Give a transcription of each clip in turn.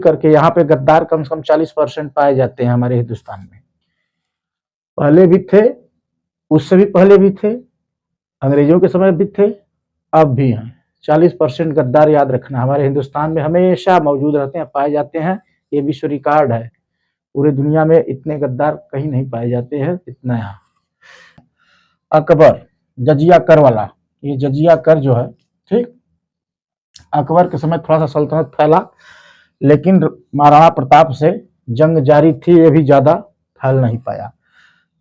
करके यहाँ पे गद्दार कम से कम 40% पाए जाते हैं हमारे हिंदुस्तान में। पहले भी थे, उससे भी पहले भी थे, अंग्रेजों के समय भी थे, अब भी हैं। 40% गद्दार याद रखना हमारे हिंदुस्तान में हमेशा मौजूद रहते हैं, पाए जाते हैं। ये विश्व रिकॉर्ड है, पूरे दुनिया में इतने गद्दार कहीं नहीं पाए जाते हैं इतना यहाँ। अकबर जजिया कर वाला, ये जजिया कर जो है, ठीक, अकबर के समय थोड़ा सा सल्तनत फैला, लेकिन महाराणा प्रताप से जंग जारी थी, ये भी ज्यादा फैल नहीं पाया।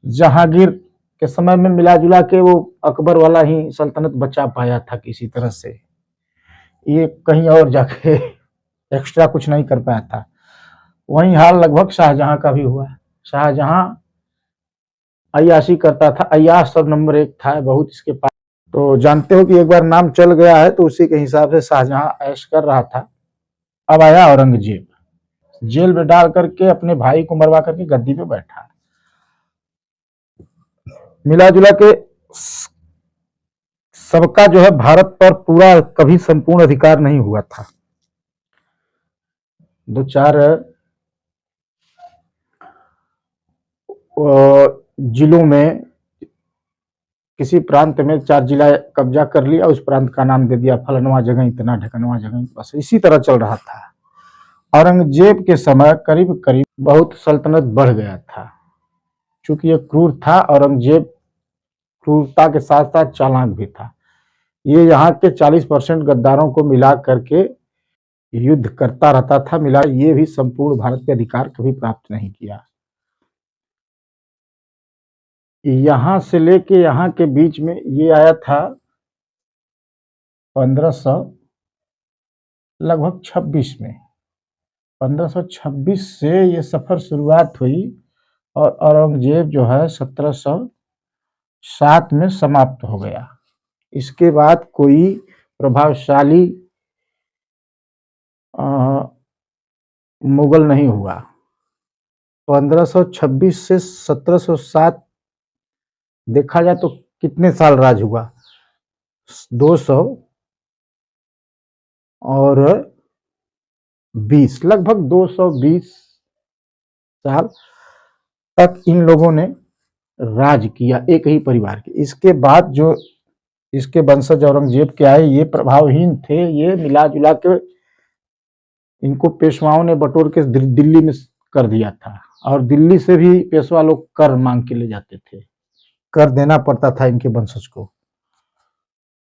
जहांगीर के समय में मिला जुला के वो अकबर वाला ही सल्तनत बचा पाया था किसी तरह से, ये कहीं और जाके एक्स्ट्रा कुछ नहीं कर पाया था। वही हाल लगभग शाहजहां का भी हुआ। शाहजहां अय्याशी करता था, अय्याश सब नंबर 1 था बहुत इसके पास। तो जानते हो कि एक बार नाम चल गया है तो उसी के हिसाब से शाहजहां ऐश कर रहा था। अब आया औरंगजेब, जेल में डाल करके अपने भाई को मरवा करके गद्दी पे बैठा। मिला जुला के सबका जो है भारत पर पूरा कभी संपूर्ण अधिकार नहीं हुआ था। 2-4 जिलों में, किसी प्रांत में 4 जिला कब्जा कर लिया, उस प्रांत का नाम दे दिया फलनवा जगह इतना, ढकनवा जगह, बस इसी तरह चल रहा था। औरंगजेब के समय करीब करीब बहुत सल्तनत बढ़ गया था, चूंकि ये क्रूर था। औरंगजेब क्रूरता के साथ साथ चालाक भी था। ये यहाँ के 40% गद्दारों को मिला करके युद्ध करता रहता था, मिला ये भी संपूर्ण भारत के अधिकार कभी प्राप्त नहीं किया। यहाँ से लेके यहाँ के बीच में ये आया था 1500 लगभग 26 में, 1526 से ये सफर शुरुआत हुई और औरंगजेब जो है 1707 में समाप्त हो गया। इसके बाद कोई प्रभावशाली मुगल नहीं हुआ। 1526 से 1707 देखा जाए तो कितने साल राज हुआ, 200 और 20, लगभग 220 साल तक इन लोगों ने राज किया, एक ही परिवार के। इसके बाद जो इसके वंशज औरंगजेब के आए, ये प्रभावहीन थे, ये मिला जुला के इनको पेशवाओं ने बटोर के दिल्ली में कर दिया था, और दिल्ली से भी पेशवा लोग कर मांग के ले जाते थे, कर देना पड़ता था इनके वंशज को।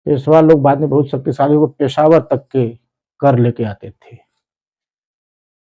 पेशवा लोग बाद में बहुत शक्तिशाली हो, पेशावर तक के कर लेके आते थे।